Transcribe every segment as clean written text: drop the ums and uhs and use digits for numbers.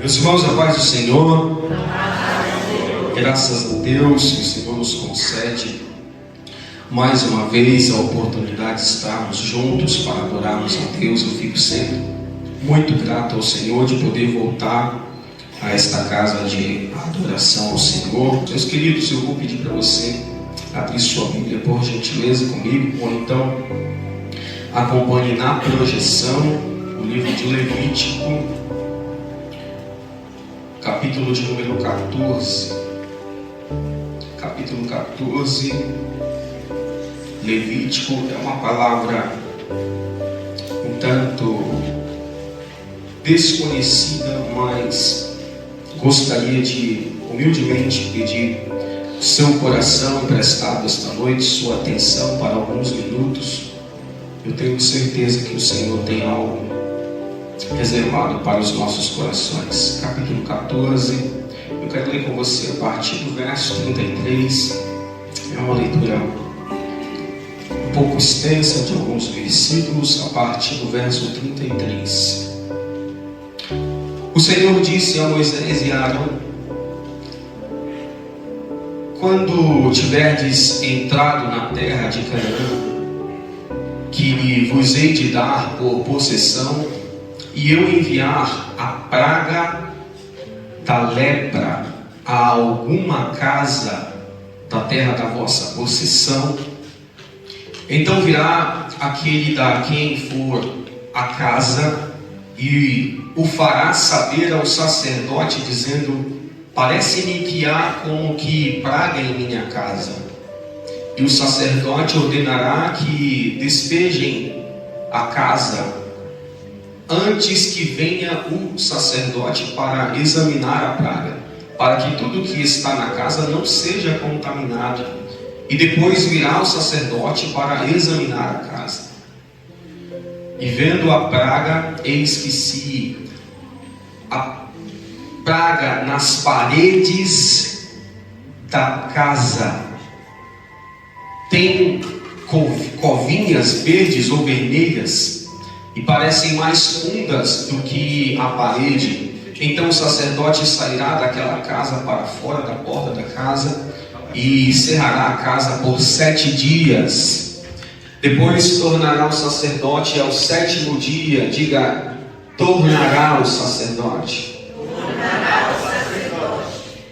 Meus irmãos, a paz do Senhor. Graças a Deus que o Senhor nos concede mais uma vez a oportunidade de estarmos juntos para adorarmos a Deus. Eu fico sempre muito grato ao Senhor de poder voltar a esta casa de adoração ao Senhor. Meus queridos, eu vou pedir para você abrir sua Bíblia por gentileza comigo, ou então acompanhe na projeção o livro de Levítico, capítulo de número 14. Capítulo 14. Levítico é uma palavra um tanto desconhecida, mas gostaria de humildemente pedir seu coração emprestado esta noite, sua atenção para alguns minutos. Eu tenho certeza que o Senhor tem algo reservado para os nossos corações. Capítulo 14, eu quero ler com você a partir do verso 33. É uma leitura um pouco extensa de alguns versículos, a partir do verso 33. O Senhor disse a Moisés e a Arão: quando tiverdes entrado na terra de Canaã, que vos hei de dar por possessão, e eu enviar a praga da lepra a alguma casa da terra da vossa possessão, então virá aquele da quem for a casa e o fará saber ao sacerdote, dizendo: parece-me que há como que praga em minha casa. E o sacerdote ordenará que despejem a casa antes que venha o sacerdote para examinar a praga, para que tudo que está na casa não seja contaminado. E depois virá o sacerdote para examinar a casa. E vendo a praga, eis que se a praga nas paredes da casa tem covinhas verdes ou vermelhas, e parecem mais fundas do que a parede, então o sacerdote sairá daquela casa para fora da porta da casa e cerrará a casa por 7 dias. Depois tornará o sacerdote ao 7º dia. Diga: tornará o sacerdote.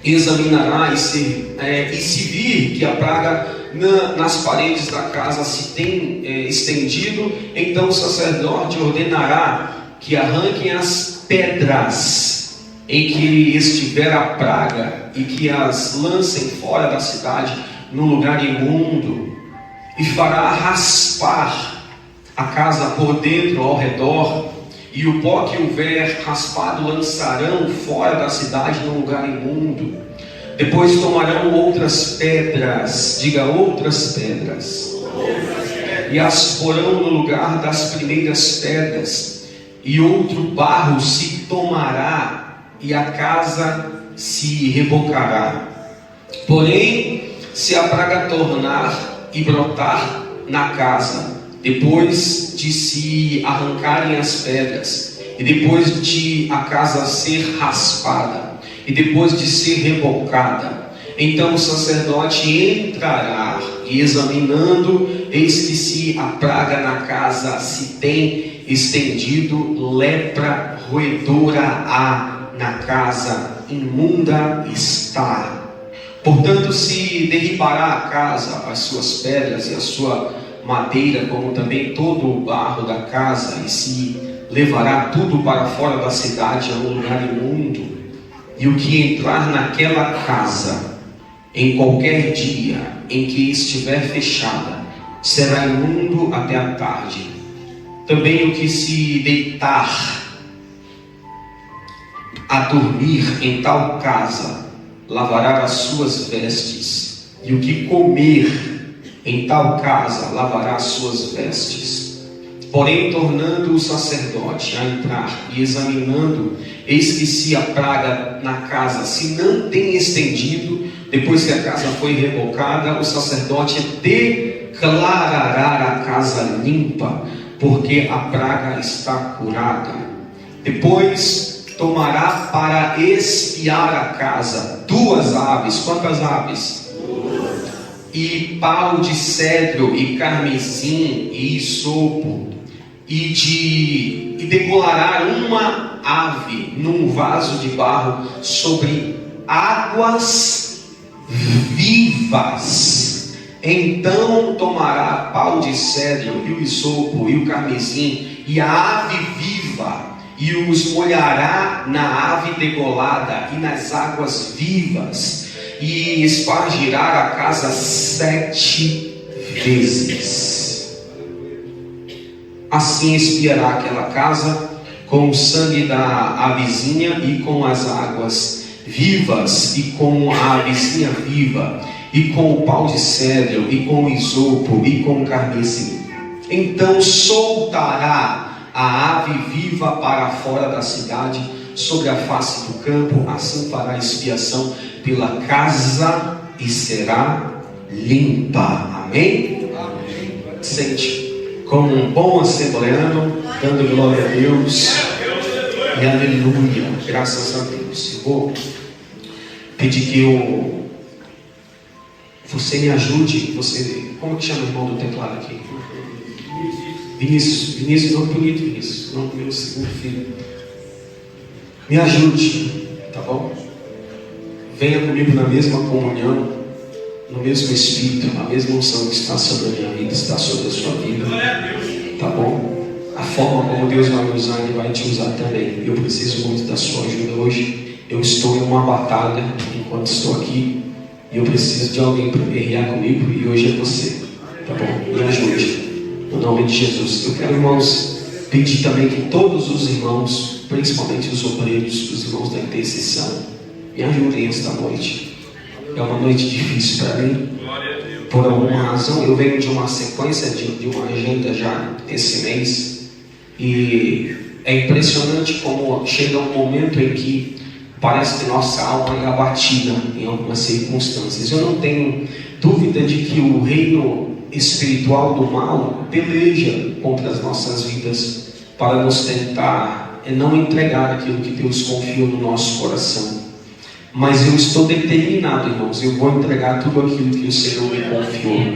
Examinará e se vir que a praga nas paredes da casa se tem estendido, então o sacerdote ordenará que arranquem as pedras em que estiver a praga e que as lancem fora da cidade no lugar imundo, e fará raspar a casa por dentro ao redor, e o pó que houver raspado lançarão fora da cidade no lugar imundo. Depois tomarão outras pedras, diga outras pedras, e as porão no lugar das primeiras pedras, e outro barro se tomará, e a casa se rebocará. Porém, se a praga tornar e brotar na casa, depois de se arrancarem as pedras, e depois de a casa ser raspada, e depois de ser rebocada, então o sacerdote entrará e, examinando, eis que se a praga na casa se tem estendido, lepra roedora há na casa, imunda está. Portanto, se derribará a casa, as suas pedras e a sua madeira, como também todo o barro da casa, e se levará tudo para fora da cidade a um lugar imundo. E o que entrar naquela casa, em qualquer dia em que estiver fechada, será imundo até a tarde. Também o que se deitar a dormir em tal casa, lavará as suas vestes. E o que comer em tal casa, lavará as suas vestes. Porém, tornando o sacerdote a entrar e examinando, eis que se a praga na casa se não tem estendido, depois que a casa foi rebocada, o sacerdote declarará a casa limpa, porque a praga está curada. Depois tomará para espiar a casa 2 aves. Quantas aves? 2. E pau de cedro e carmesim e isopo, e degolará uma ave num vaso de barro sobre águas vivas. Então tomará pau de cedro e o isopo e o carmesim e a ave viva, e os molhará na ave degolada e nas águas vivas, e espargirá a casa 7 vezes. Assim espiará aquela casa com o sangue da avezinha e com as águas vivas, e com a avezinha viva, e com o pau de cedro, e com o isopo, e com o carmesim. Então soltará a ave viva para fora da cidade, sobre a face do campo. Assim fará expiação pela casa e será limpa. Amém? Amém. Sente como um bom assembleano, dando glória a Deus e aleluia, graças a Deus. Eu vou pedir que você me ajude. Como que chama o irmão do teclado aqui? Vinícius, nome bonito, Vinícius, nome do meu segundo filho. Me ajude, tá bom? Venha comigo na mesma comunhão, no mesmo Espírito, a mesma unção que está sobre a minha vida, está sobre a sua vida, tá bom? A forma como Deus vai me usar, Ele vai te usar também. Eu preciso muito da sua ajuda hoje. Eu estou em uma batalha enquanto estou aqui, e eu preciso de alguém para guerrear comigo, e hoje é você, tá bom? Me ajude, no nome de Jesus. Eu quero, irmãos, pedir também que todos os irmãos, principalmente os obreiros, os irmãos da intercessão, me ajudem esta noite. É uma noite difícil para mim. Por alguma razão, eu venho de uma sequência de uma agenda já esse mês, e é impressionante como chega um momento em que parece que nossa alma é abatida em algumas circunstâncias. Eu não tenho dúvida de que o reino espiritual do mal peleja contra as nossas vidas para nos tentar não entregar aquilo que Deus confiou no nosso coração. Mas eu estou determinado, irmãos, eu vou entregar tudo aquilo que o Senhor me confiou.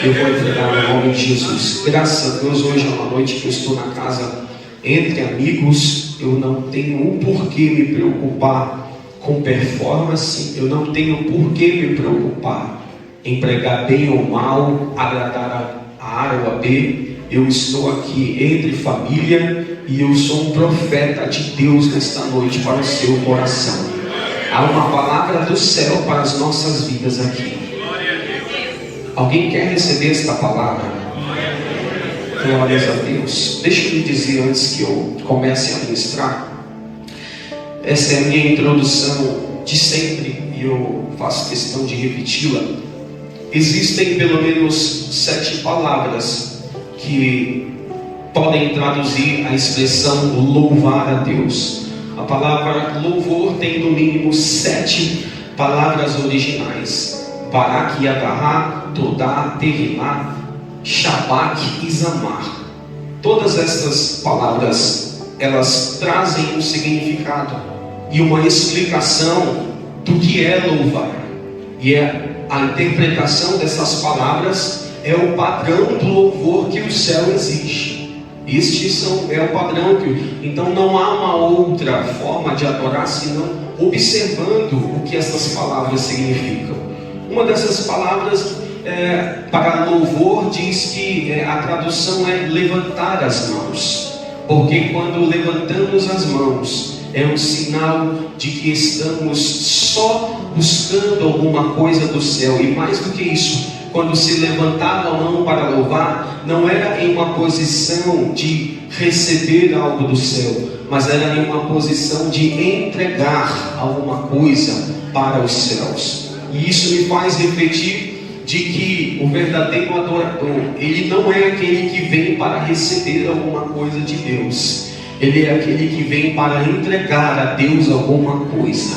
Eu vou entregar no nome de Jesus. Graças a Deus, hoje é uma noite que eu estou na casa entre amigos. Eu não tenho um porquê me preocupar com performance. Eu não tenho porquê me preocupar em pregar bem ou mal, agradar a A ou a B. Eu estou aqui entre família, e eu sou um profeta de Deus nesta noite para o seu coração. Há uma palavra do céu para as nossas vidas aqui. Alguém quer receber esta palavra? Glórias a Deus. Deixa eu lhe dizer antes que eu comece a ministrar. Essa é a minha introdução de sempre, e eu faço questão de repeti-la. Existem pelo menos 7 palavras que podem traduzir a expressão louvar a Deus. A palavra louvor tem no mínimo 7 palavras originais: Barak, Yadará, Todá, Terilá, Shabak e Zamar. Todas estas palavras, elas trazem um significado e uma explicação do que é louvar. E a interpretação dessas palavras é o padrão do louvor que o céu exige. É o padrão então não há uma outra forma de adorar senão observando o que essas palavras significam. Uma dessas palavras para louvor diz que a tradução é levantar as mãos, porque quando levantamos as mãos é um sinal de que estamos só buscando alguma coisa do céu. E mais do que isso, quando se levantava a mão para louvar, não era em uma posição de receber algo do céu, mas era em uma posição de entregar alguma coisa para os céus. E isso me faz refletir de que o verdadeiro adorador, ele não é aquele que vem para receber alguma coisa de Deus. Ele é aquele que vem para entregar a Deus alguma coisa.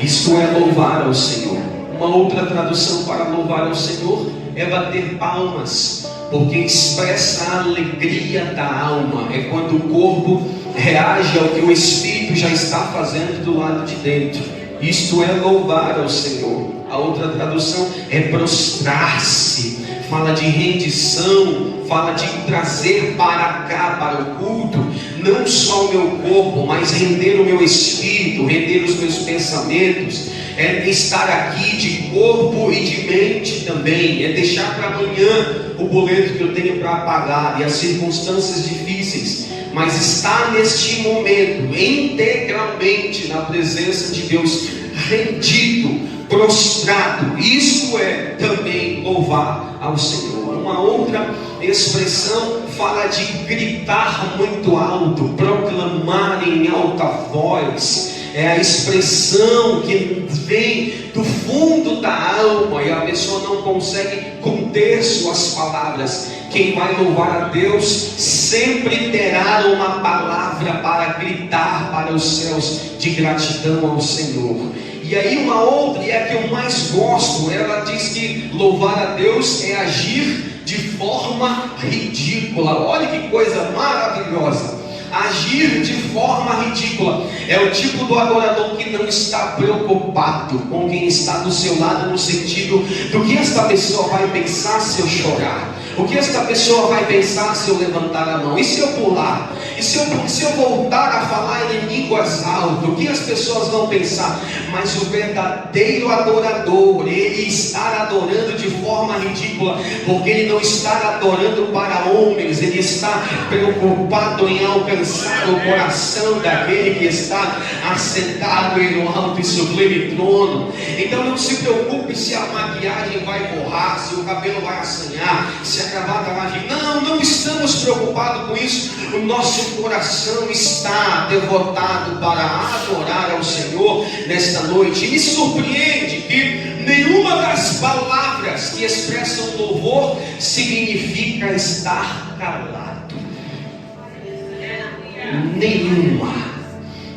Isto é louvar ao Senhor. Uma outra tradução para louvar ao Senhor é bater palmas, porque expressa a alegria da alma. É quando o corpo reage ao que o Espírito já está fazendo do lado de dentro. Isto é louvar ao Senhor. A outra tradução é prostrar-se, fala de rendição, fala de trazer para cá, para o culto, não só o meu corpo, mas render o meu espírito, render os meus pensamentos, é estar aqui de corpo e de mente também, é deixar para amanhã o boleto que eu tenho para pagar e as circunstâncias difíceis, mas estar neste momento integralmente na presença de Deus, rendido, prostrado. Isso é também louvar ao Senhor. Uma outra expressão fala de gritar muito alto, proclamar em alta voz. É a expressão que vem do fundo da alma e a pessoa não consegue conter suas palavras. Quem vai louvar a Deus sempre terá uma palavra para gritar para os céus de gratidão ao Senhor. E aí uma outra, e a que eu mais gosto, ela diz que louvar a Deus é agir de forma ridícula. Olha que coisa maravilhosa. Agir de forma ridícula é o tipo do adorador que não está preocupado com quem está do seu lado, no sentido do que esta pessoa vai pensar se eu chorar, o que esta pessoa vai pensar se eu levantar a mão, e se eu pular, e se eu voltar a falar em línguas altas, o que as pessoas vão pensar. Mas o verdadeiro adorador, ele está adorando de forma ridícula, porque ele não está adorando para homens, ele está preocupado em alcançar o coração daquele que está assentado em um alto e sublime trono. Então não se preocupe se a maquiagem vai borrar, se o cabelo vai assanhar, se a gravata vai vir. Não estamos preocupados com isso. O nosso coração está devotado para adorar ao Senhor nesta noite. E me surpreende que nenhuma das palavras que expressam louvor significa estar calado.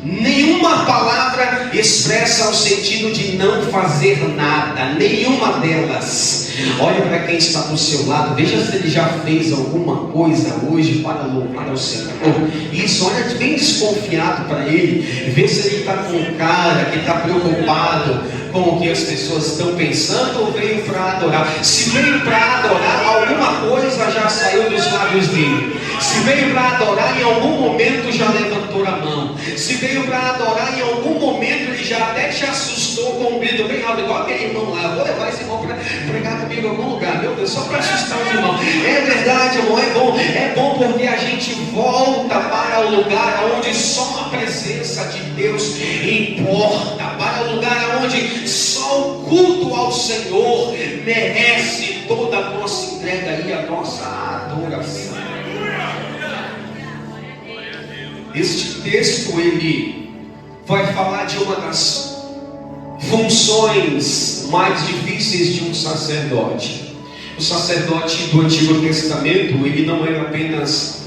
Nenhuma palavra expressa o sentido de não fazer nada, nenhuma delas. Olha para quem está do seu lado, veja se ele já fez alguma coisa hoje para louvar ao Senhor. Isso, olha bem desconfiado para ele, vê se ele está com cara que está preocupado com o que as pessoas estão pensando ou veio para adorar. Se veio para adorar, alguma coisa já saiu dos lábios dele. Se veio para adorar, em algum momento já levantou a mão. Se veio para adorar, em algum momento ele já até te assustou com um grito bem alto, igual aquele irmão lá. Eu vou levar esse irmão para pregar comigo em algum lugar, meu Deus, só para assustar os irmãos. É verdade, irmão, é bom porque a gente volta para o lugar onde só a presença de Deus importa, para o lugar onde só o culto ao Senhor merece toda a nossa entrega e a nossa adoração. Este texto ele vai falar de uma das funções mais difíceis de um sacerdote. O sacerdote do Antigo Testamento, ele não era apenas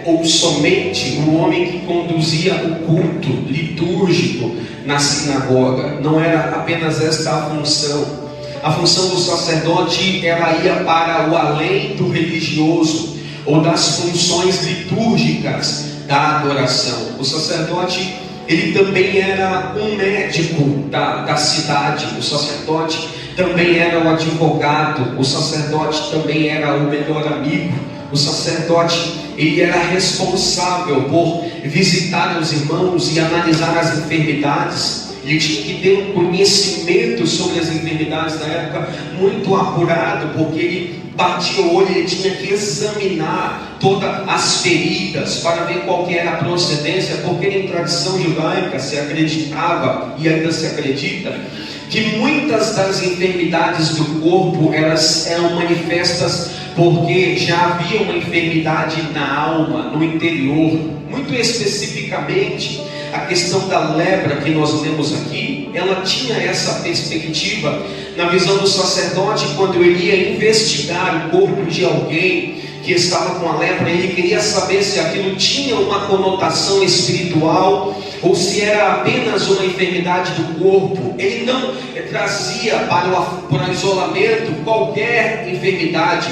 ou somente um homem que conduzia o culto litúrgico na sinagoga. Não era apenas esta a função. A função do sacerdote, ela ia para o além do religioso ou das funções litúrgicas da adoração. O sacerdote, ele também era um médico da cidade. O sacerdote também era o advogado. O sacerdote também era o melhor amigo. O sacerdote, ele era responsável por visitar os irmãos e analisar as enfermidades. Ele tinha que ter um conhecimento sobre as enfermidades da época muito apurado, porque ele batia o olho, ele tinha que examinar todas as feridas para ver qual que era a procedência, porque em tradição judaica se acreditava e ainda se acredita que muitas das enfermidades do corpo elas eram manifestas porque já havia uma enfermidade na alma, no interior. Muito especificamente, a questão da lepra que nós lemos aqui, ela tinha essa perspectiva na visão do sacerdote quando ele ia investigar o corpo de alguém que estava com a lepra. Ele queria saber se aquilo tinha uma conotação espiritual ou se era apenas uma enfermidade do corpo. Ele não trazia para o isolamento qualquer enfermidade,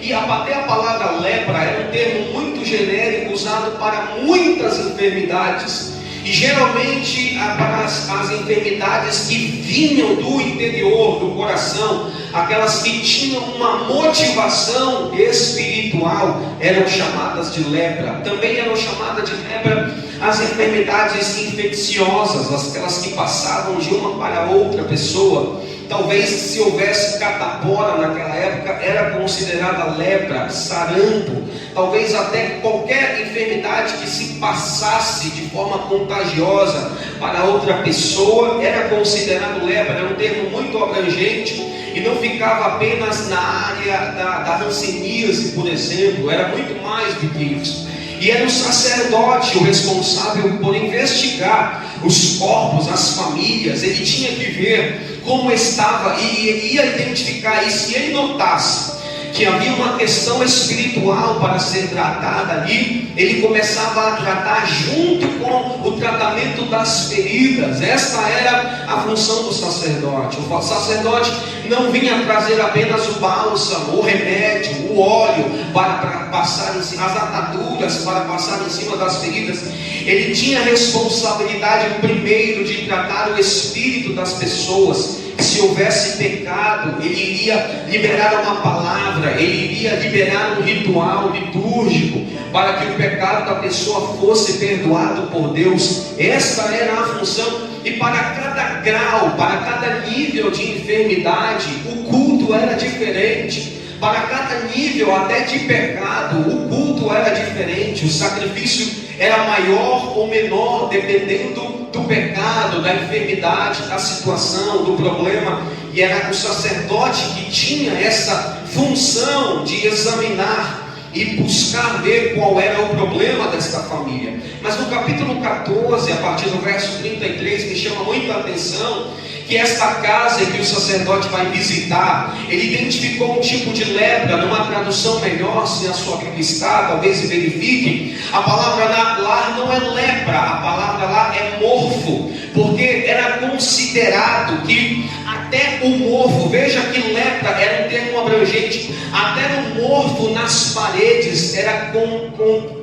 e até a palavra lepra era um termo muito genérico usado para muitas enfermidades. E geralmente para as enfermidades que vinham do interior, do coração, aquelas que tinham uma motivação espiritual, eram chamadas de lepra. Também eram chamadas de lepra as enfermidades infecciosas, aquelas que passavam de uma para outra pessoa. Talvez se houvesse catapora naquela época, era considerada lepra, sarampo. Talvez até qualquer enfermidade que se passasse de forma contagiosa para outra pessoa era considerado lepra. Era um termo muito abrangente e não ficava apenas na área da hanseníase, por exemplo. Era muito mais do que isso. E era o sacerdote o responsável por investigar os corpos, as famílias. Ele tinha que ver como estava e ia identificar isso. Se ele notasse que havia uma questão espiritual para ser tratada ali, ele começava a tratar junto com o tratamento das feridas. Esta era a função do sacerdote. O sacerdote não vinha trazer apenas o bálsamo, o remédio, o óleo para passar em cima, as ataduras para passar em cima das feridas. Ele tinha a responsabilidade primeiro de tratar o espírito das pessoas. Se houvesse pecado, ele iria liberar uma palavra, ele iria liberar um ritual litúrgico para que o pecado da pessoa fosse perdoado por Deus. Esta era a função. E para cada grau, para cada nível de enfermidade, o culto era diferente. Para cada nível até de pecado, o culto era diferente. O sacrifício era maior ou menor, dependendo do pecado, da enfermidade, da situação, do problema. E era o sacerdote que tinha essa função de examinar e buscar ver qual era o problema desta família. Mas no capítulo 14, a partir do verso 33, me chama muita atenção que esta casa que o sacerdote vai visitar, ele identificou um tipo de lepra. Numa tradução melhor, se a sua Bíblia está, talvez verifique, a palavra lá não é lepra, a palavra lá é morfo, porque era considerado que até o morfo, veja que lepra era um termo abrangente, até o morfo nas paredes era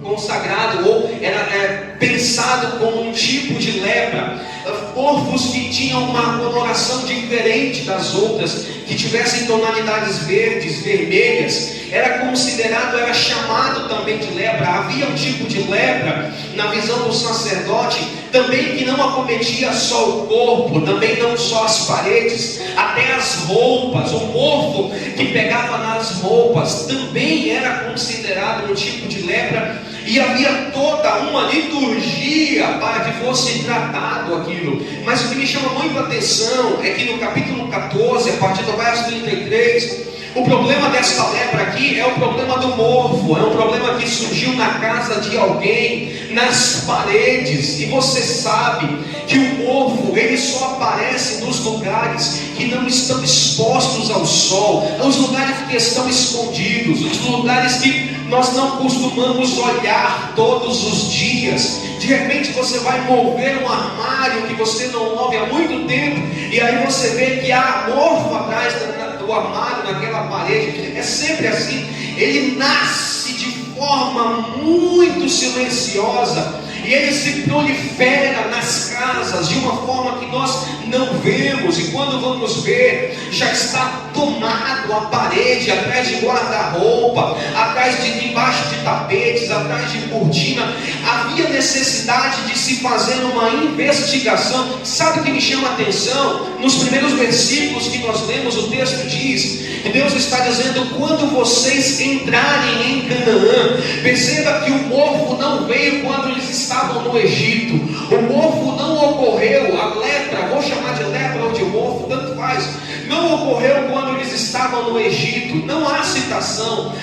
consagrado, ou era pensado como um tipo de lepra. Morfos que tinham uma coloração diferente das outras, que tivessem tonalidades verdes, vermelhas, era considerado, era chamado também de lepra. Havia um tipo de lepra, na visão do sacerdote, também que não acometia só o corpo, também não só as paredes, até as roupas. O morfo que pegava nas roupas também era considerado um tipo de lepra. E havia toda uma liturgia para que fosse tratado aquilo. Mas o que me chama muito a atenção é que no capítulo 14, a partir do verso 33, o problema desta lepra aqui é o problema do morfo. É um problema que surgiu na casa de alguém, nas paredes. E você sabe que o morfo, ele só aparece nos lugares que não estão expostos ao sol, os lugares que estão escondidos, os lugares que nós não costumamos olhar todos os dias. De repente você vai mover um armário que você não move há muito tempo, e aí você vê que há morfo atrás do armário, naquela parede. É sempre assim. Ele nasce de forma muito silenciosa, e ele se prolifera nas casas de uma forma que nós não vemos, e quando vamos ver, já está tomado a parede, atrás de guarda-roupa, atrás de debaixo de tapetes, atrás de cortina. Havia necessidade de se fazer uma investigação. Sabe o que me chama a atenção? Nos primeiros versículos que nós lemos, o texto diz que Deus está dizendo: quando vocês entrarem em Canaã, perceba que o morfo não veio quando eles estavam no Egito. O morfo não ocorreu, a lepra, vou chamar de lepra ou de morfo, tanto faz, não ocorreu quando eles estavam no Egito. Não há citação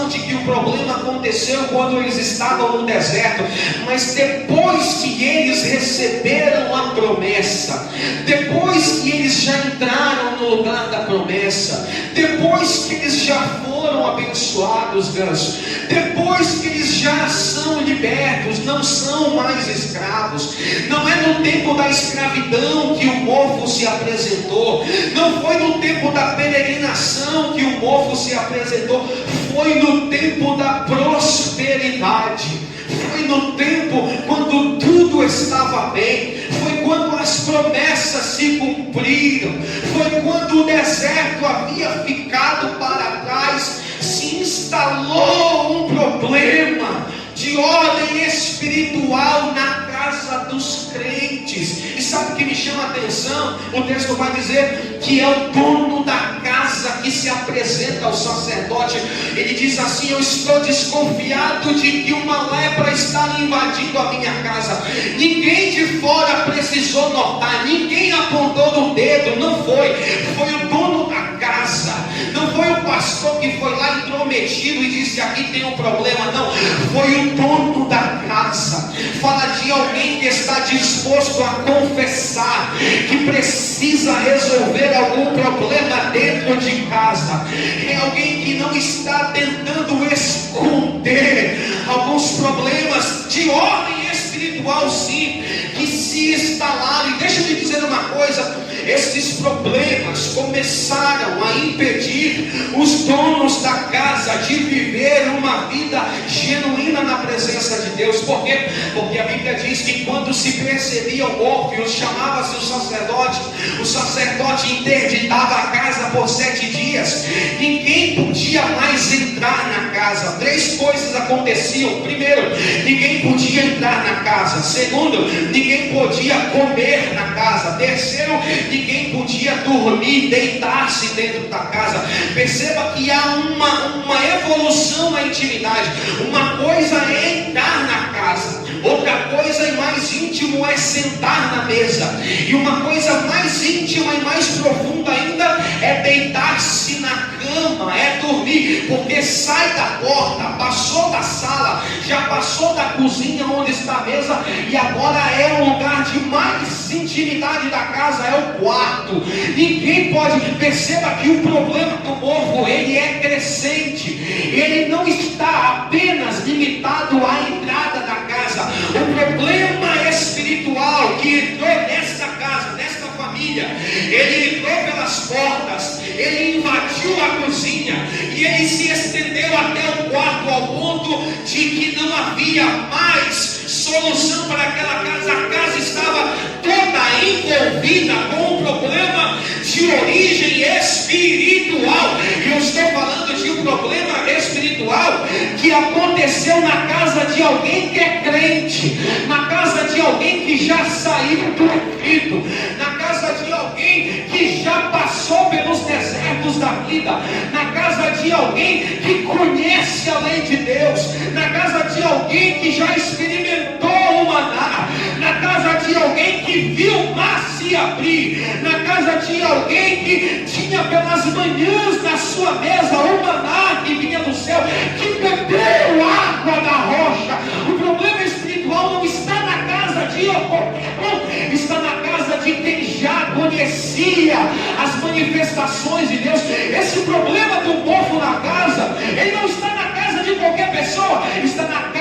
de que o problema aconteceu quando eles estavam no deserto, mas depois que eles receberam a promessa, depois que eles já entraram no lugar da promessa, depois que eles já foram abençoados, descanso. Depois que eles já são libertos, não são mais escravos. Não é no tempo da escravidão que o mofo se apresentou. Não foi no tempo da peregrinação que o mofo se apresentou. Foi no tempo da prosperidade. Foi no tempo quando tudo estava bem. Foi quando as promessas se cumpriram. Foi quando o deserto havia ficado para trás. Se instalou um problema de ordem espiritual na casa dos crentes. E sabe o que me chama a atenção? O texto vai dizer que é o dono da casa que se apresenta ao sacerdote. Ele diz assim: eu estou desconfiado de que uma lepra está invadindo a minha casa. Ninguém de fora precisou notar, ninguém apontou no dedo, não foi. Foi o dono da casa. Não foi o pastor que foi lá intrometido e disse: aqui tem um problema. Não, foi o dono da casa. Fala de alguém que está disposto a confessar que precisa resolver algum problema dentro de casa. É alguém que não está tentando esconder alguns problemas de ordem espiritual, sim, que se instalaram. E deixa eu te dizer uma coisa: esses problemas começaram a impedir os donos da casa de viver uma vida genuína na presença de Deus. Por quê? Porque a Bíblia diz que quando se percebia o óbvio, chamava-se o sacerdote interditava a casa por 7 dias. Ninguém podia mais entrar na casa. 3 coisas aconteciam. Primeiro, ninguém podia entrar na casa. Segundo, ninguém podia comer na casa. Terceiro, ninguém podia dormir, deitar-se dentro da casa. Perceba que há uma evolução na intimidade. Uma coisa é entrar na casa, outra coisa e mais íntimo é sentar na mesa. E uma coisa mais íntima e mais profunda ainda é deitar-se na cama, é dormir. Porque sai da porta, passou da sala, já passou da cozinha onde está a mesa, e agora é o lugar de mais intimidade da casa, é o quarto. Ninguém pode. Perceba que o problema do povo, ele é crescente. Ele não está apenas limitado à entrada da casa. O problema espiritual que entrou nesta casa, nesta família, ele entrou pelas portas, ele invadiu a cozinha e ele se estendeu até o quarto, ao ponto de que não havia mais solução para aquela casa. A casa estava toda envolvida com um problema de origem espiritual. E eu estou falando de um problema espiritual que aconteceu na casa de alguém que é crente, na casa de alguém que já saiu do Egito, na casa de alguém que já passou pelos desertos da vida, na casa de alguém que conhece a lei de Deus, na casa de alguém que já experimentou o maná, na casa de alguém que viu o mar se abrir, na casa de alguém que tinha pelas manhãs na sua mesa o maná que vinha do céu, que bebeu água da rocha. O problema espiritual não está na casa de qualquer um, está na casa de quem já conhecia as manifestações de Deus. Esse problema do povo na casa, ele não está na casa de qualquer pessoa, está na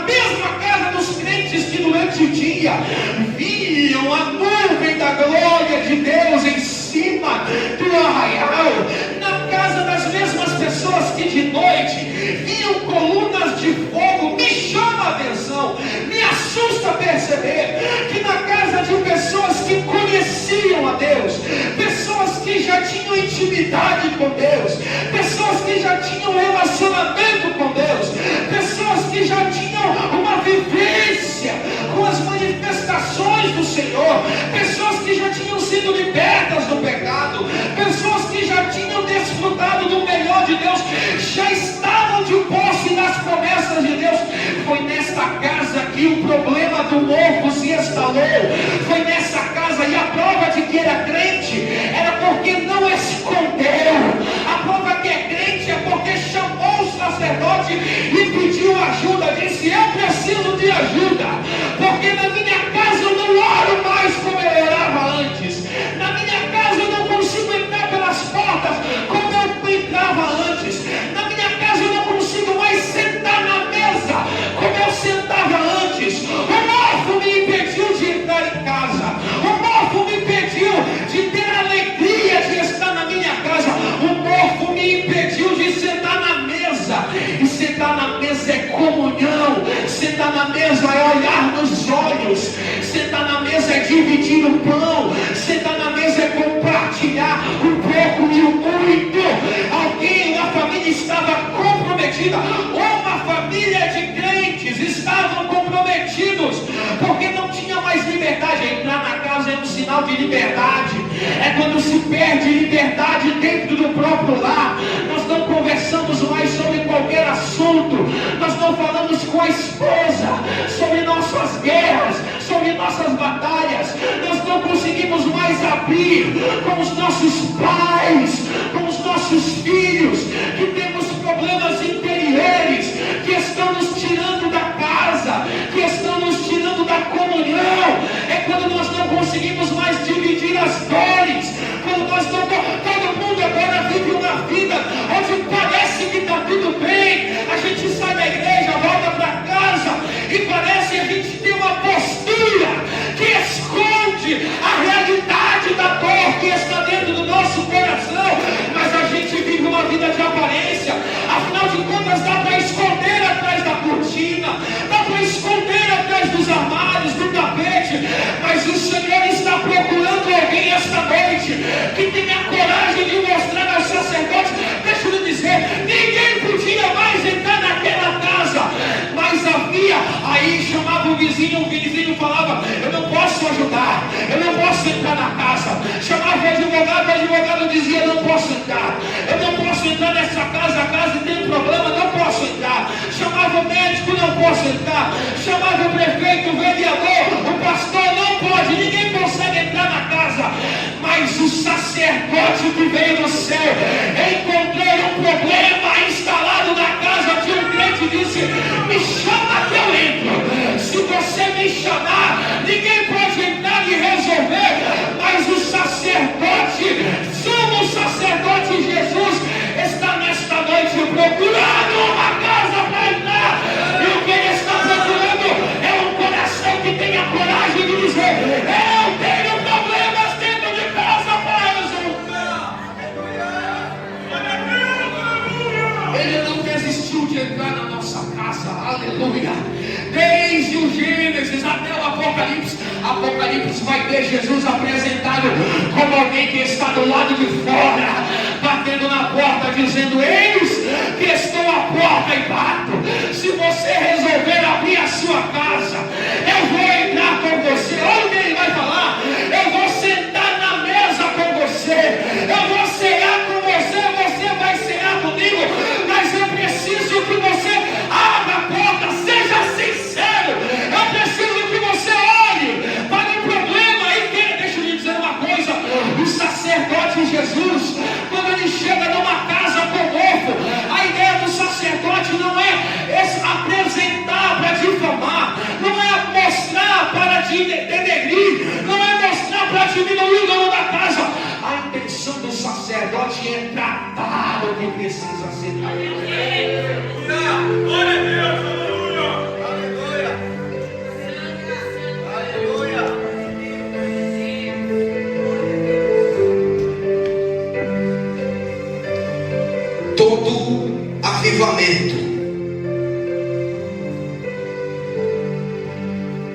mesma casa dos crentes que durante o dia viam a nuvem da glória de Deus em cima do arraial, na casa das mesmas pessoas que de noite viam colunas de fogo. Me chama a atenção, me assusta perceber que na casa de pessoas que conheciam a Deus, pessoas que já tinham intimidade com Deus, pessoas que já tinham relacionamento com Deus, pessoas que já tinham uma vivência com as manifestações do Senhor, pessoas que já tinham sido libertas do pecado, pessoas que já tinham desfrutado do melhor de Deus, já estavam de posse das promessas de Deus. Foi nesta casa que o problema do morro se instalou. Foi nessa casa, e a prova de que era crente era porque não escondeu. A prova que é crente é porque chamou o sacerdote e pediu ajuda. Disse: eu preciso de ajuda, porque na minha casa eu não oro mais como eu orava antes. Na minha casa eu não consigo entrar pelas portas como eu entrava antes. Na minha casa eu não consigo mais mesa é olhar nos olhos. Sentar na mesa é dividir o pão. Sentar na mesa é compartilhar o pouco e o muito. Alguém, uma família estava comprometida. Uma família de crentes estavam comprometidos, porque não tinha mais liberdade. Entrar na casa é um sinal de liberdade. É quando se perde liberdade dentro do próprio lar. Nós não conversamos mais sobre qualquer assunto. Nós não falamos com a esposa sobre nossas guerras, sobre nossas batalhas. Nós não conseguimos mais abrir com os nossos pais, com os nossos filhos, que temos problemas interiores, que estão nos tirando da casa, que estão nos tirando da comunhão. É quando nós não conseguimos mais dividir as dores, quando nós não... Todo mundo agora vive uma vida onde parece que está tudo bem. A gente sai da igreja, volta para casa e parece que a gente tem uma postura que esconde a realidade da dor que está dentro do nosso coração. Mas a gente vive uma vida de aparência. Afinal de contas, dá para esconder atrás da cortina, dá para esconder atrás dos armários, do tapete. Mas o Senhor está procurando alguém esta noite que tenha coragem de mostrar aos sacerdotes. Deixa eu lhe dizer, ninguém podia mais entrar naquela casa, mas havia, aí chamava o vizinho falava, eu não posso ajudar, eu não posso entrar na casa. Chamava o advogado dizia, não posso entrar, eu não posso entrar nessa casa, a casa tem problema, não posso entrar. Chamava o médico, não posso entrar. Chamava o prefeito, o vereador, o pastor, não pode, ninguém consegue entrar na casa. Mas o sacerdote que veio do céu encontrou um problema instalado na casa de um crente e disse, me chama que eu entro. Se você me chamar, ninguém pode entrar e resolver. Mas o sacerdote, sumo sacerdote Jesus, está nesta noite procurando uma casa para entrar. E o que ele está procurando é um coração que tenha coragem de dizer, eu tenho problemas dentro de casa para resolver. Ele não desistiu de entrar na nossa casa, aleluia. Desde o Gênesis até o Apocalipse vai ter Jesus apresentado como alguém que está do lado de fora, batendo na porta, dizendo, eis que estou à porta e bato. Se você resolver abrir a sua casa, eu vou entrar com você. Olha o que ele vai falar, eu vou sentar na mesa com você, eu vou cear com você, você vai cear comigo, mas eu preciso que você abra a porta, seja sincero, eu preciso que você olhe para o problema e queira. Deixa eu lhe dizer uma coisa, o sacerdote Jesus, quando ele chega numa casa com mofo, a ideia do sacerdote não é apresentar para difamar, não é mostrar para denegrir, não é mostrar para diminuir o dono da casa. A intenção do sacerdote é tratar o que precisa ser tratado. Glória a Deus, aleluia, aleluia, aleluia.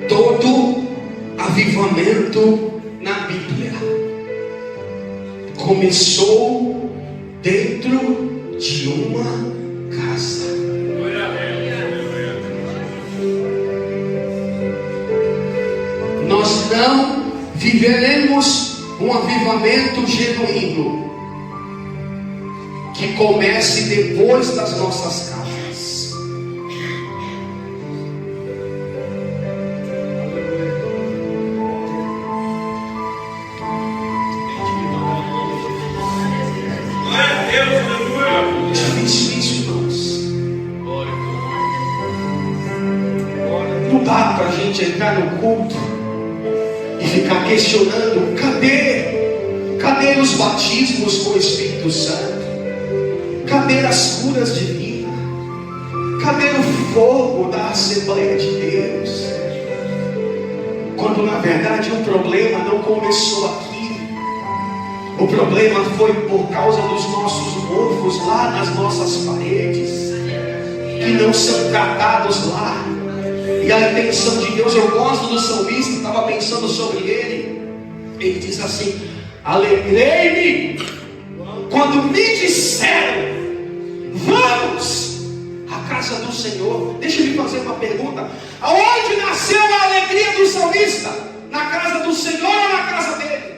Todo avivamento, na Bíblia começou dentro de uma casa. Nós não viveremos um avivamento genuíno que comece depois das nossas casas. Difícil, irmãos. Não dá para a gente entrar no culto e ficar questionando: cadê os batismos com o Espírito Santo? Cadê as curas divinas? Cadê o fogo da Assembleia de Deus? Quando na verdade o problema não começou aqui. O problema foi por causa dos nossos mofos lá nas nossas paredes, que não são tratados lá. E a intenção de Deus, eu gosto do salmista, estava pensando sobre ele. Ele diz assim: alegrei-me quando me disseram, vamos à casa do Senhor. Deixa eu lhe fazer uma pergunta: aonde nasceu a alegria do salmista? Na casa do Senhor ou na casa dele?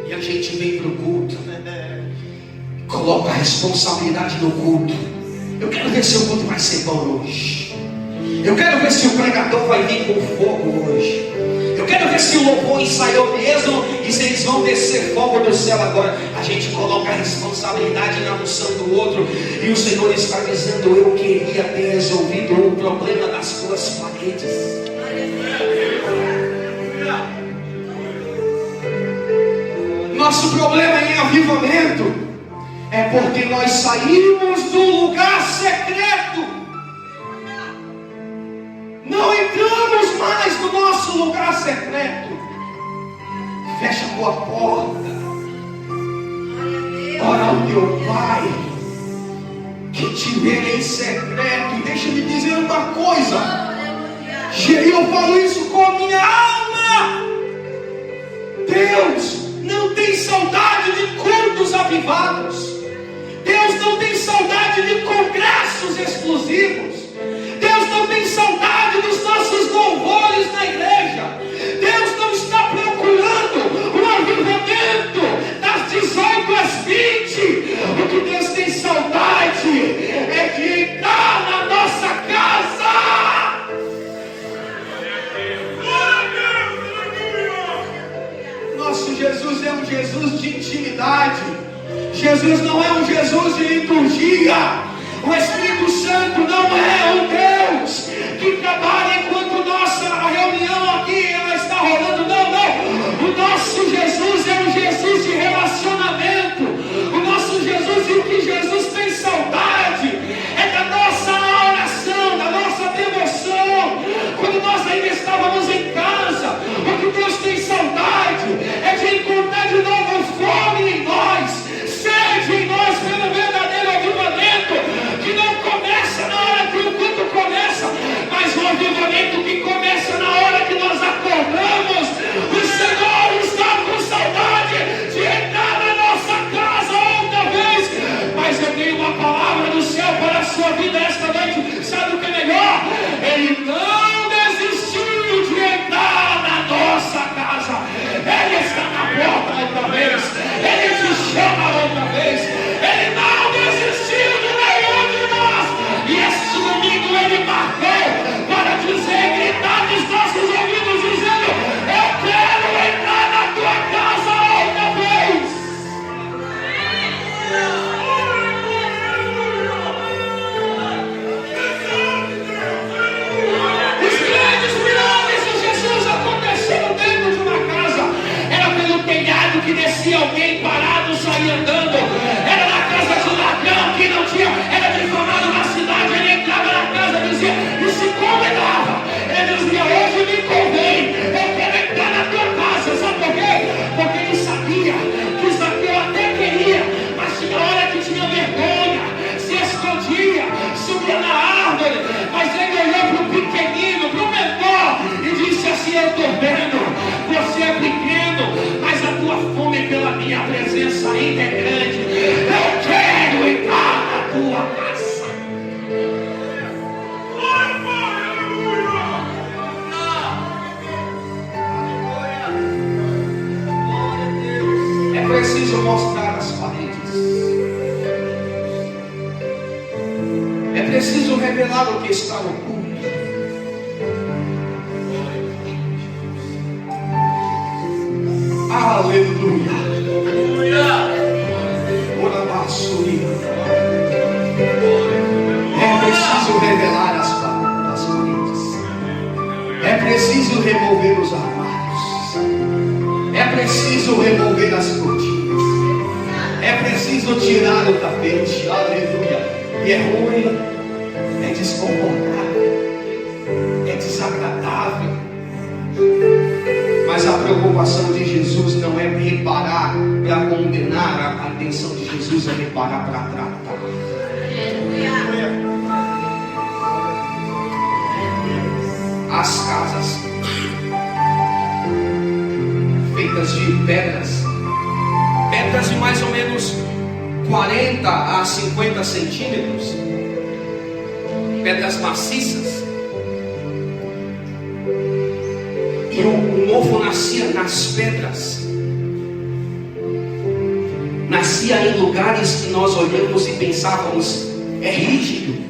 E a gente vem para o culto, coloca a responsabilidade no culto. Eu quero ver se o culto vai ser bom hoje. Eu quero ver se o pregador vai vir com fogo hoje. Eu quero ver se o louvor ensaiou mesmo e se eles vão descer fogo do céu agora. A gente coloca a responsabilidade na unção do outro. E o Senhor está dizendo: eu queria ter resolvido o problema das tuas paredes. Nosso problema em avivamento é porque nós saímos do lugar secreto. Não entramos mais no nosso lugar secreto. Fecha a tua porta. Ora ao teu Pai que te vê em secreto. E deixa eu lhe dizer uma coisa. E eu falo isso com a minha alma. Deus não tem saudade de cultos avivados. Deus não tem saudade de congressos exclusivos. Deus não tem saudade dos nossos louvores na igreja. Deus não está procurando o avivamento das 18 às 20. O que Deus tem saudade é de entrar na nossa casa. Nosso Jesus é um Jesus de intimidade. Jesus não é um Jesus de liturgia. O Espírito Santo não é um Deus que trabalha enquanto nossa reunião aqui ela está rolando. Não, não. O nosso Jesus é um Jesus de relacionamento. O nosso Jesus, e o que Jesus tem saudade é da nossa oração, da nossa devoção. Quando nós ainda estávamos em casa, o que Deus tem saudade é de encontrar de novo fome em nós, sede em nós pelo verdadeiro avivamento. Que não começa na hora que o culto começa, mas o avivamento que começa na hora que nós acordamos. O Senhor está com saudade de entrar na nossa casa outra vez. Mas eu tenho uma palavra do céu para a sua vida esta noite. Sabe o que é melhor? Ele não desistiu de entrar na nossa casa. Ele está na porta outra vez. Ele te chama outra vez. Ele não desistiu de nenhum de nós. E esse domingo ele marcou para dizer, gritar nos nossos ouvidos, dizendo: eu quero entrar na tua casa outra vez. Os grandes milagres de Jesus aconteceram dentro de uma casa. Era pelo telhado que descia alguém parado, saía andando. Era na casa de ladrão que não tinha, era difamado na cidade. Ele entrava na casa, dizia, e se convidava. Ele dizia: hoje me convém, eu quero entrar na tua casa. Sabe por quê? Porque ele sabia que Zaqueu até queria, mas tinha hora que tinha vergonha, se escondia, subia na árvore. Mas ele olhou para o pequenino, para o menor, e disse assim: eu estou vendo, você é pequeno, mas a tua fome pela minha presença ainda é grande. Eu quero entrar na tua casa. É preciso mostrar as paredes. É preciso revelar o que está oculto. Aleluia. É preciso revelar as paredes. É preciso remover os armários. É preciso remover as cortinas. É preciso tirar o tapete. Aleluia. E é ruim, é desconfortável, é desagradável. Mas a preocupação de Jesus não é reparar para condenar, a intenção de Jesus é reparar para tratar. as casas feitas de pedras de mais ou menos 40 a 50 centímetros, pedras maciças. E o mofo nascia nas pedras, nascia em lugares que nós olhamos e pensávamos: é rígido,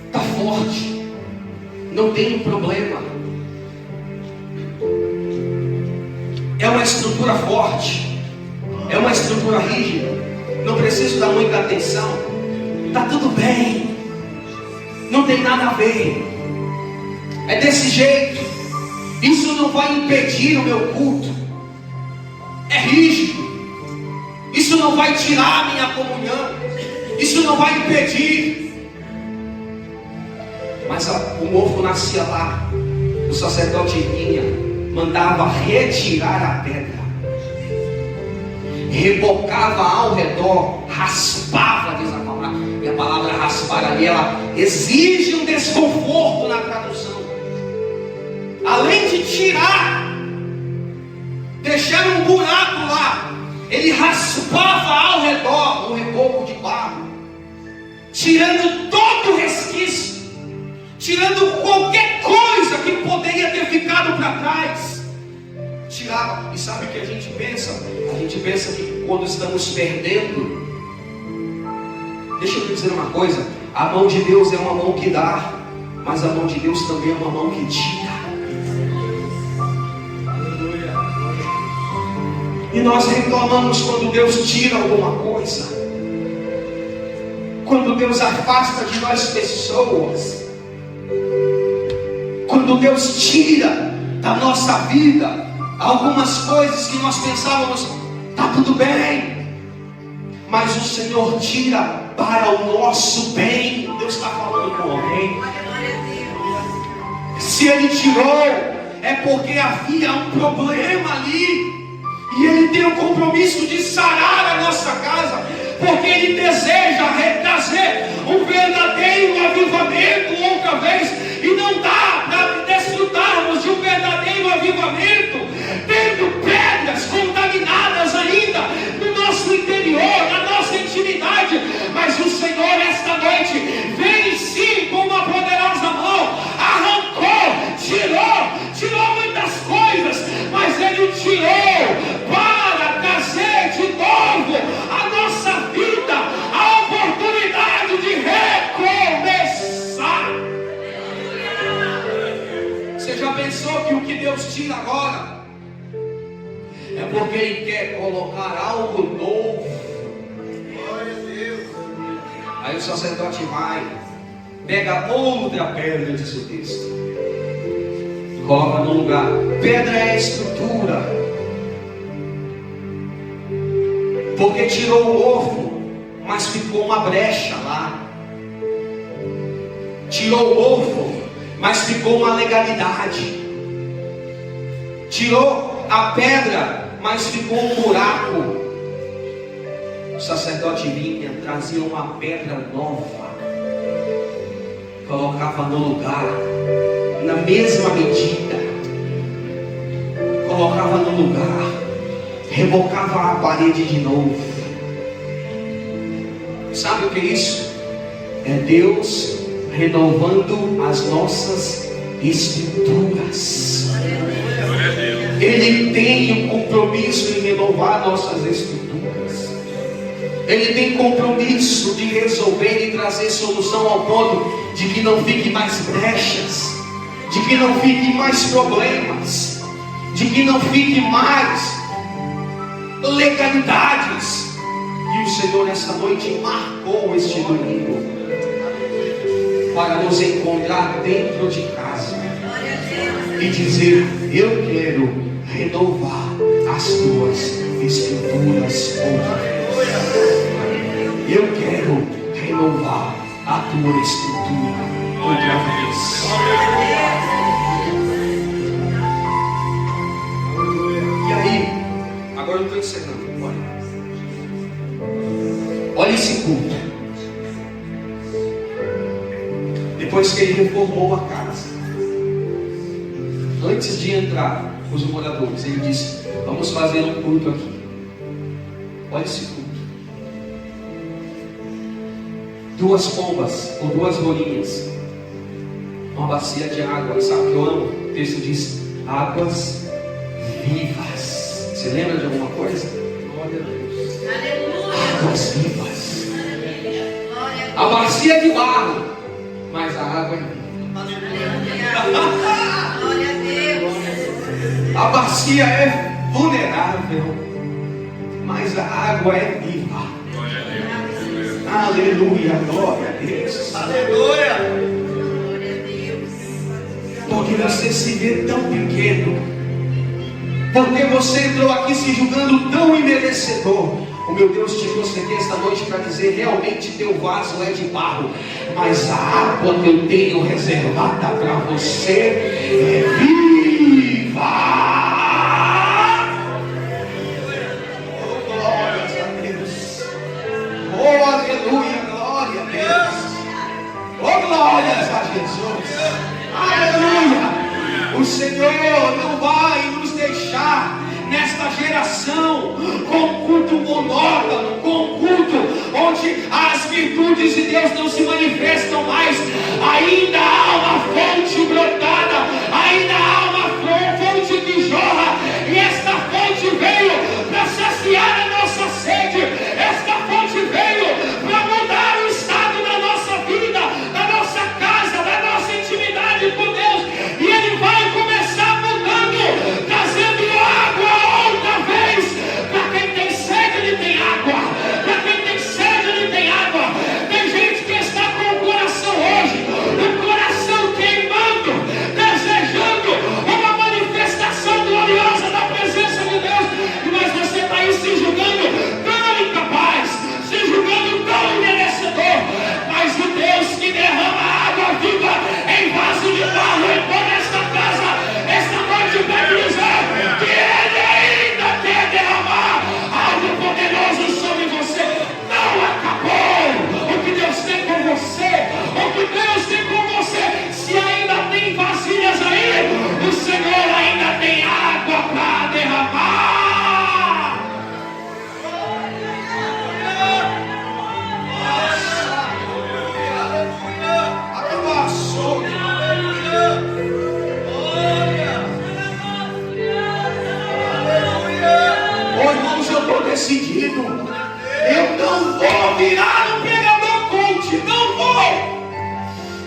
está forte, não tem problema, é uma estrutura forte, é uma estrutura rígida, não preciso dar muita atenção, está tudo bem, não tem nada a ver, é desse jeito, isso não vai impedir o meu culto, é rígido, isso não vai tirar a minha comunhão, isso não vai impedir. Mas o mofo nascia lá, o sacerdote vinha, mandava retirar a pedra, rebocava ao redor, raspava, diz a palavra, e a palavra raspar ali, ela exige um desconforto na tradução. Além de tirar, deixar um buraco lá, ele raspava ao redor, um reboco de barro, tirando todo o resquício, tirando qualquer coisa que poderia ter ficado para trás. Tirava. E sabe o que a gente pensa? A gente pensa que quando estamos perdendo, deixa eu te dizer uma coisa, a mão de Deus é uma mão que dá, mas a mão de Deus também é uma mão que tira. E nós reclamamos quando Deus tira alguma coisa, quando Deus afasta de nós pessoas, quando Deus tira da nossa vida algumas coisas que nós pensávamos, está tudo bem, mas o Senhor tira para o nosso bem. Deus está falando com alguém. Se Ele tirou, é porque havia um problema ali, e Ele tem o compromisso de sarar a nossa casa, porque Ele deseja retrazer um verdadeiro avivamento outra vez. E não dá para desfrutarmos de um verdadeiro avivamento tendo pedras contaminadas ainda no nosso interior, na nossa intimidade. Mas o Senhor esta noite vem sim com uma poderosa mão, arrancou, tirou muitas coisas, mas Ele tirou para trazer de novo a nossa vida, a oportunidade de recomeçar. Você já pensou que o que Deus tira agora é porque Ele quer colocar algo novo? Aí o sacerdote vai, pega outra pedra, diz o texto, coloca no lugar. Pedra é a estrutura, porque tirou o ovo, mas ficou uma brecha lá. Tirou o ovo, mas ficou uma legalidade. Tirou a pedra, mas ficou um buraco. O sacerdote vinha, trazia uma pedra nova, colocava no lugar, na mesma medida, colocava no lugar, rebocava a parede de novo. Sabe o que é isso? É Deus renovando as nossas estruturas. Ele tem um compromisso em renovar nossas estruturas. Ele tem compromisso de resolver e trazer solução ao ponto de que não fique mais brechas, de que não fique mais problemas, de que não fique mais legalidades. E o Senhor essa noite marcou este domingo para nos encontrar dentro de casa e dizer: eu quero renovar as tuas estruturas outra vez. Eu quero renovar a tua estrutura outra vez. E aí, agora eu estou encerrando. Olha esse culto. Depois que ele reformou a casa, Antes de entrar os moradores, ele disse: vamos fazer um culto aqui. Olha esse culto. 2 pombas com 2 rolinhas, uma bacia de água. Sabe o que eu amo? O texto diz: águas vivas. Você lembra de alguma coisa? Glória a Deus. Aleluia. Águas vivas. Aleluia. A bacia de barro, mas a água é viva. Glória a Deus. A bacia é vulnerável, mas a água é viva. Glória a Deus. Aleluia, glória a Deus. Aleluia. Glória a Deus. Porque você se vê tão pequeno, porque você entrou aqui se julgando tão imerecedor. O meu Deus te trouxe aqui esta noite para dizer: realmente teu vaso é de barro, mas a água que eu tenho reservada para você é viva. Oh, glória a Deus. Oh, aleluia, glória a Deus. Oh, glórias a Jesus. Aleluia. O Senhor não vai nos deixar nesta geração com culto monótono, com culto onde as virtudes de Deus não se manifestam mais. Ainda há uma fonte brotada, ainda há uma fonte que jorra, e esta fonte veio para saciar a nossa sede. Esta fonte veio para mudar o estado da nossa vida, da nossa casa, da nossa intimidade com Deus. E Ele vai começar mudando, trazendo água outra vez. Para quem tem sede, Ele tem água. Para quem tem sede, Ele tem água. Tem gente que está com o coração hoje, o coração queimando, desejando uma manifestação gloriosa da presença de Deus. Mas você está aí se julgando tão incapaz, se julgando tão imerecedor. Mas o Deus que derrama água viva em vaso de barro em toda esta casa, esta noite vai dizer que Ele ainda quer derramar algo poderoso sobre você. Não acabou o que Deus tem com você, o que Deus tem com você. Se ainda tem vasilhas aí, o Senhor ainda tem água para derramar. Decidido, eu não vou virar um pregador coach, não vou.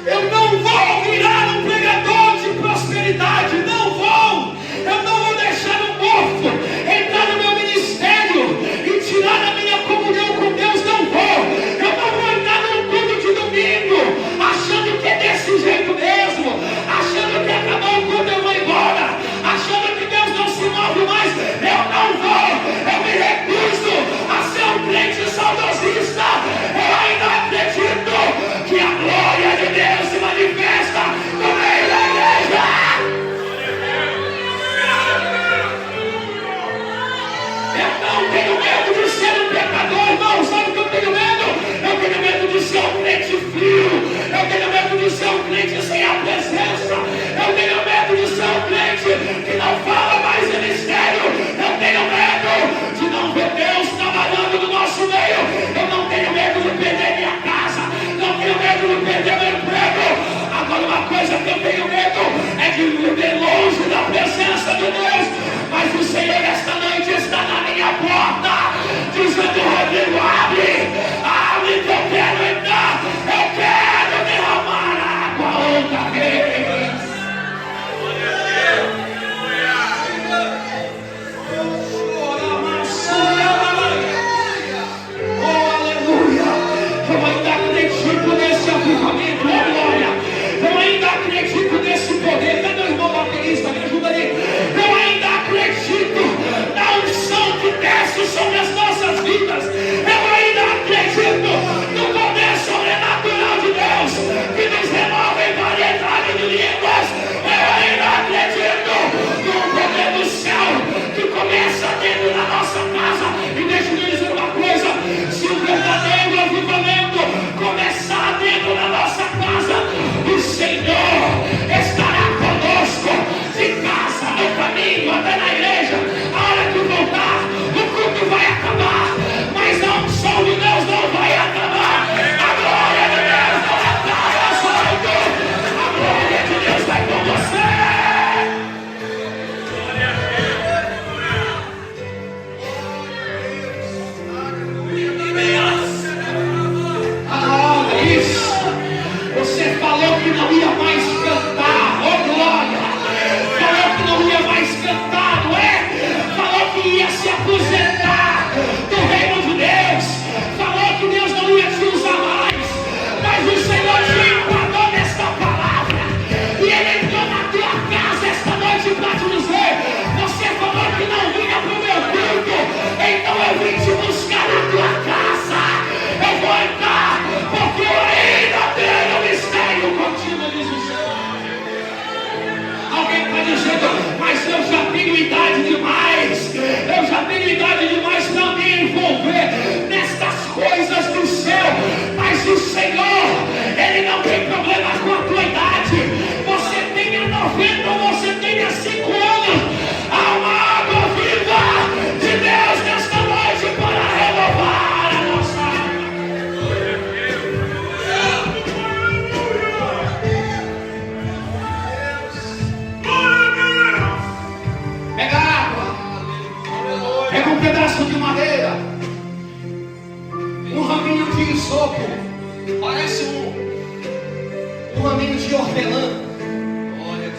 Eu não vou virar um pregador de prosperidade, não vou. Eu não vou deixar o morto entrar no meu ministério e tirar a minha comunhão com Deus, não vou. Eu não vou entrar num culto de domingo achando que é desse jeito mesmo, achando que acabou o culto eu vou embora, achando que Deus não se move mais. Eu não vou. Eu me recuso a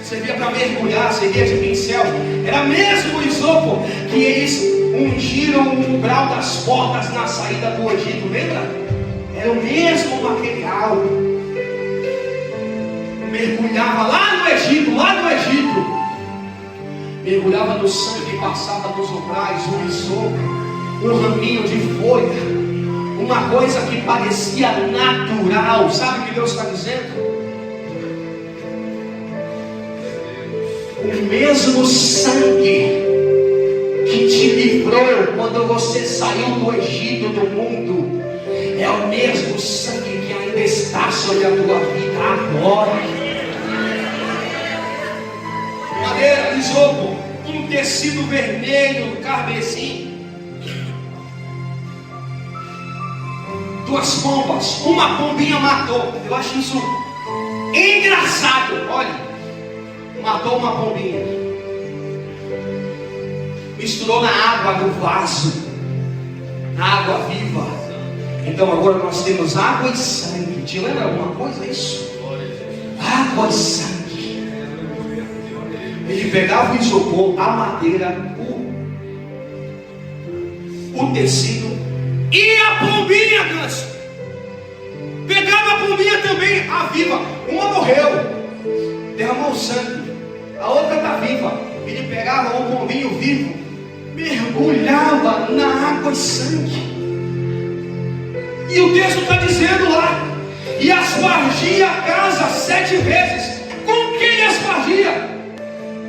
servia para mergulhar, servia de pincel. Era mesmo o isopo que eles ungiram o umbral das portas na saída do Egito, lembra? Era o mesmo material. Mergulhava lá no Egito, mergulhava no sangue, passava nos umbrais, um isopo, um raminho de folha, uma coisa que parecia natural. Sabe o que Deus está dizendo? O mesmo sangue que te livrou quando você saiu do Egito, do mundo, é o mesmo sangue que ainda está sobre a tua vida agora. Madeira, isopo, um tecido vermelho, carmesim, duas pombas, uma pombinha matou. Eu acho isso engraçado. Olha, matou uma pombinha, misturou na água do vaso, na água viva. Então agora nós temos água e sangue. Te lembra alguma coisa isso? Água e sangue. Ele pegava o isopor, a madeira, o tecido e a pombinha, Ganso. Pegava a pombinha também, a viva. Uma morreu, derramou sangue, a outra está viva. Ele pegava o pombinho vivo, mergulhava na água e sangue. E o texto está dizendo lá: e aspargia a casa 7 vezes. Com quem aspargia?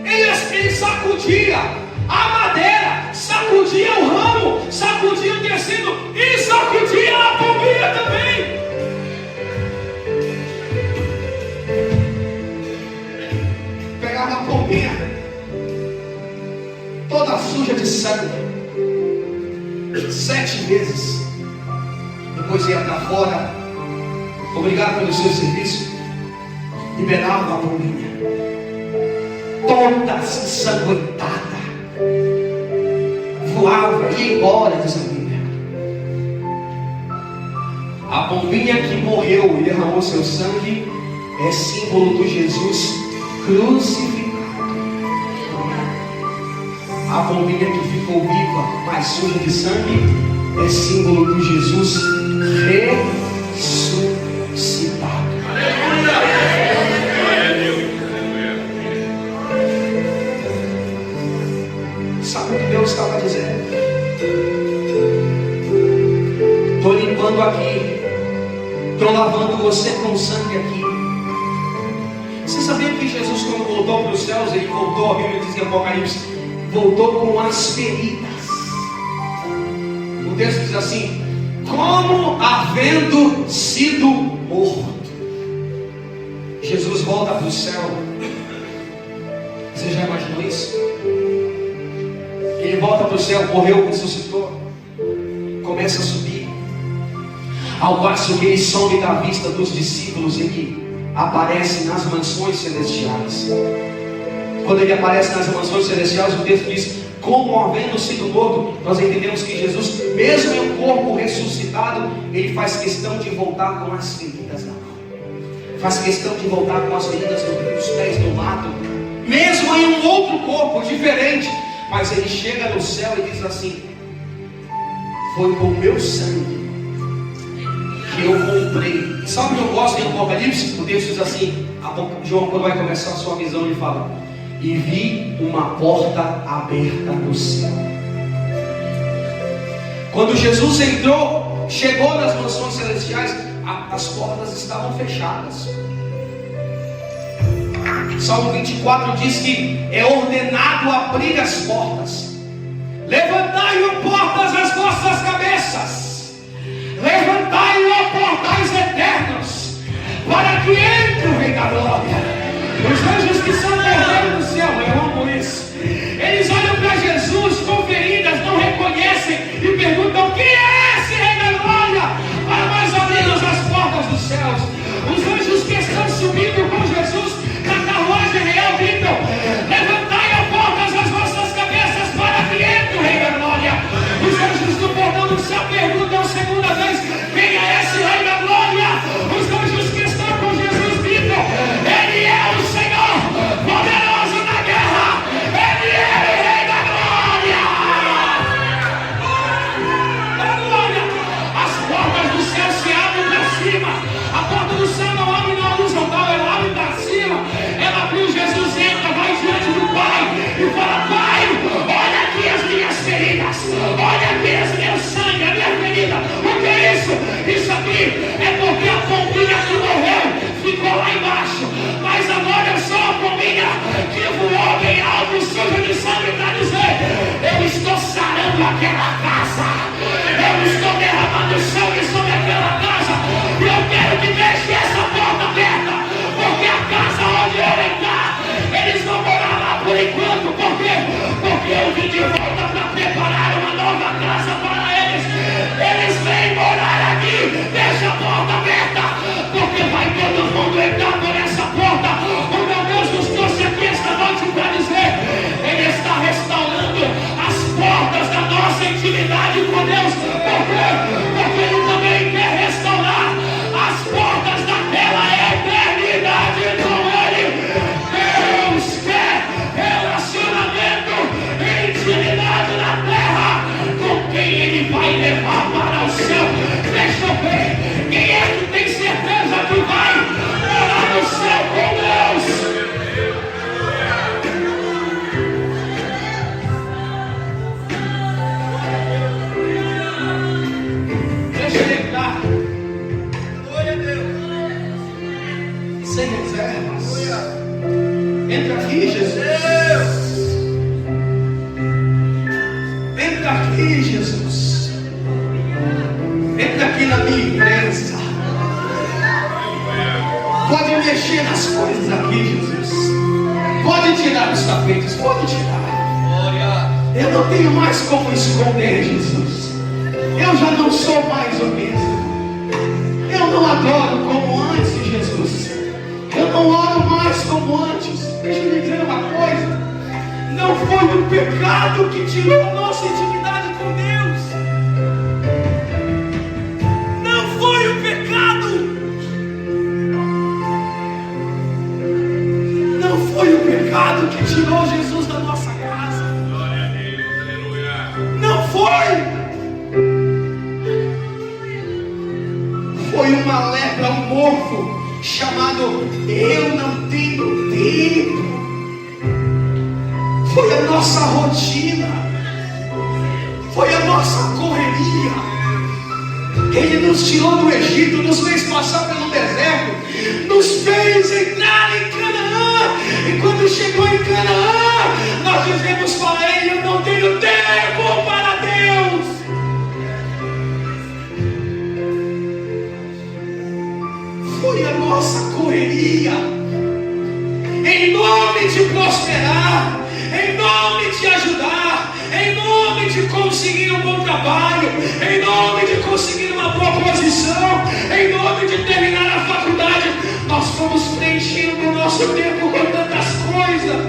Ele sacudia a madeira, sacudia o ramo, sacudia o tecido e sacudia a pombinha também. Pegava a pombinha toda suja de sangue 7 vezes. Depois ia para fora, obrigado pelo seu serviço, liberava a pombinha toda ensanguentada, voava, ia embora, diz a Bíblia. A pombinha que morreu e derramou seu sangue é símbolo do Jesus crucificado. A pombinha que ficou viva, mas suja de sangue, é símbolo do Jesus ressuscitado. Sabe o que Deus estava dizendo? Estou limpando aqui, estou lavando você com sangue aqui. Você sabia que Jesus, quando voltou para os céus, ele voltou, a Bíblia diz em Apocalipse, voltou com as feridas. O texto diz assim: como havendo sido morto. Jesus volta para o céu. Você já imaginou isso? Ele volta para o céu, morreu, ressuscitou, começa a subir, ao passo que ele some da vista dos discípulos, ele aparece nas mansões celestiais. Quando ele aparece nas mansões celestiais, o texto diz: como havendo sido morto. Nós entendemos que Jesus, mesmo em um corpo ressuscitado, ele faz questão de voltar com as feridas na mão, faz questão de voltar com as feridas nos pés do lado, mesmo em um outro corpo diferente. Mas ele chega no céu e diz assim: foi com o meu sangue que eu comprei. Sabe o que eu gosto em Apocalipse? O texto diz assim, João, quando vai começar a sua visão, ele fala: e vi uma porta aberta no céu. Quando Jesus entrou, chegou nas mansões celestiais, as portas estavam fechadas. Salmo 24 diz que é ordenado abrir as portas. Levantai, ó portas, as vossas cabeças, levantai, ó portais eternos, para que entre o Rei da Glória. Os anjos que são cordeiros do céu, eu amo isso, eles olham para Jesus com feridas, não reconhecem e perguntam: quem é esse Rei da Glória? Para nós abrirmos as portas dos céus. Os anjos que estão subindo com Jesus na carruagem real gritam: levantai a portas as vossas cabeças, para que entre o Rei da Glória. Os anjos do portão do céu perguntam segunda vez: quem é esse Rei da Glória? Os anjos que estão com Jesus gritam: ele é o Senhor, poderoso Entra aqui, Jesus. Entra aqui, Jesus. Entra aqui na minha empresa. Pode mexer nas coisas aqui, Jesus. Pode tirar os tapetes, pode tirar. Eu não tenho mais como esconder, Jesus. Eu já não sou mais o mesmo. Eu não adoro como antes, Jesus. Eu não oro mais como antes. Deixa eu lhe dizer uma coisa. Não foi o pecado que tirou a nossa intimidade com Deus. Não foi o pecado. Não foi o pecado que tirou Jesus da nossa casa. Glória a Deus, aleluia. Não foi. Foi uma lepra, um mofo chamado eu não tenho tempo. Foi a nossa rotina, foi a nossa correria. Ele nos tirou do Egito, nos fez passar pelo deserto, nos fez entrar em Canaã. E quando chegou em Canaã, nós dizemos para ele: eu não tenho tempo para Deus. Foi a nossa correria, em nome de prosperar, em nome de ajudar, em nome de conseguir um bom trabalho, em nome de conseguir uma boa posição, em nome de terminar a faculdade. Nós fomos preenchendo o nosso tempo com tantas coisas,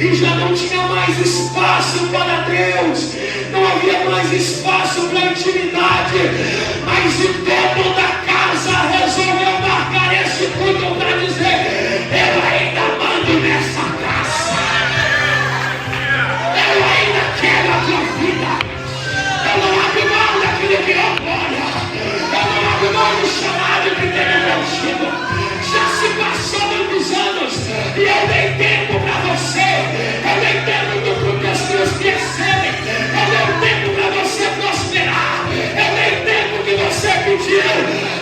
e já não tinha mais espaço para Deus, não havia mais espaço para intimidade. Mas o dono da casa resolveu marcar esse culto para dizer: eu ainda mando nessa casa, eu ainda quero a tua vida, eu não abro mão daquilo que eu glória, eu não abro mão do chamado que tenho contigo. Já se passou muitos anos e eu dei tempo para você, eu dei tempo para os teus filhos crescerem, eu dei tempo para você prosperar, eu dei tempo que você pediu,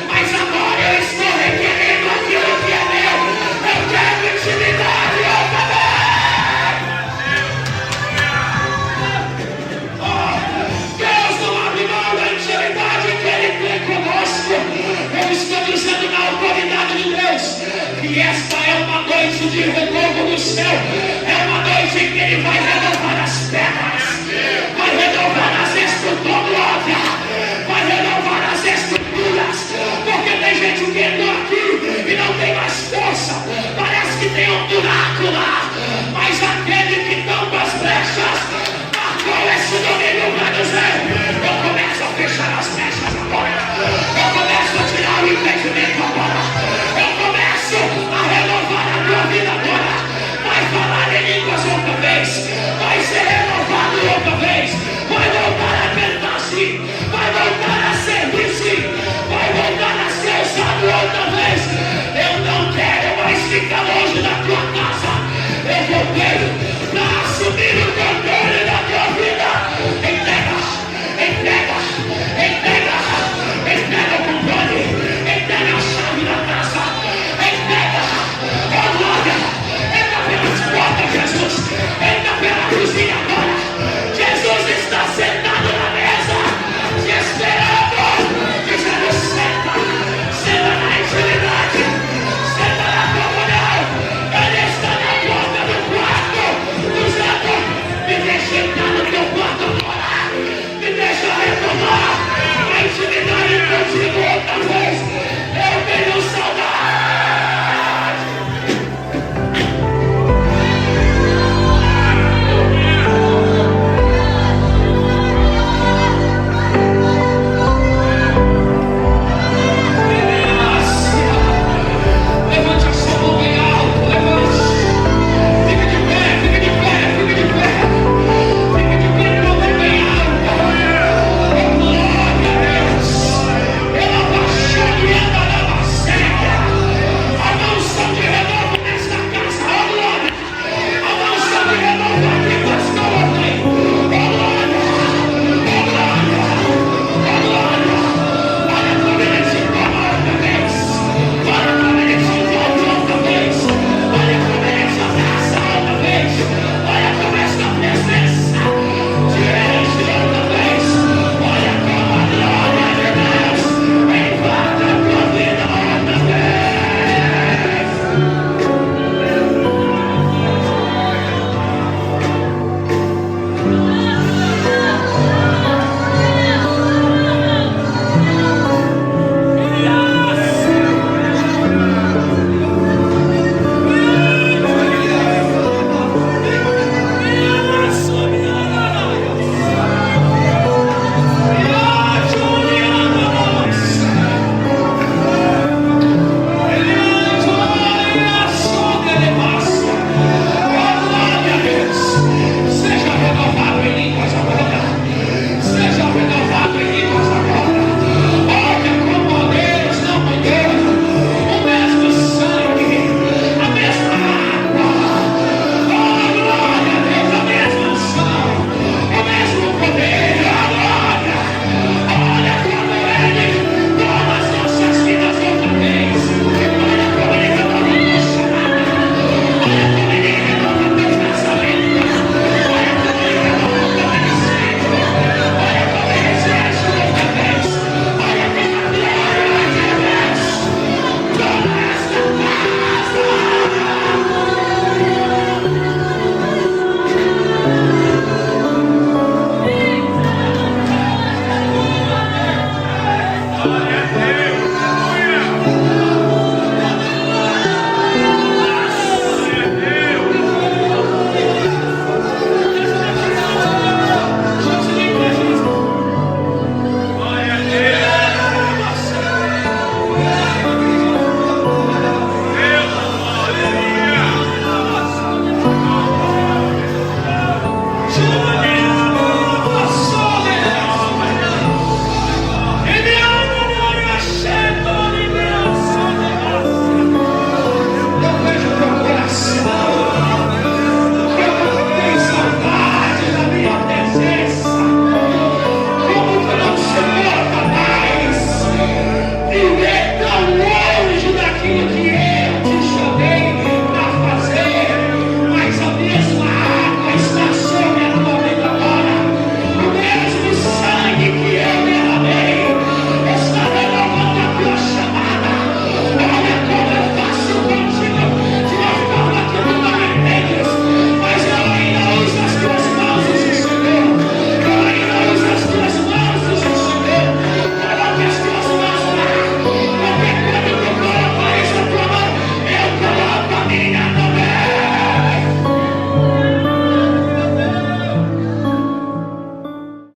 mas agora eu estou requerendo aquilo que é meu. Eu quero intimidade outra vez. Deus não abre mão da intimidade que Ele tem conosco. Eu estou dizendo na autoridade de Deus que esta é uma noite de renovo do céu, é uma noite em que Ele vai renovar as terras, vai renovar as estruturas, vai renovar as estruturas, porque tem gente que entrou aqui e não tem mais força, parece que tem um buraco lá, mas aquele que tampa as brechas marcou esse domínio para dizer: eu começo a fechar as brechas agora, eu começo a tirar o impedimento agora, eu começo a renovar a tua vida agora. Vai falar em línguas outra vez, vai ser renovado outra vez, vai voltar a cantar sim, vai voltar a servir sim, vai voltar a ser usado outra vez. Eu não quero mais ficar longe da tua casa, eu voltei para assumir o controle.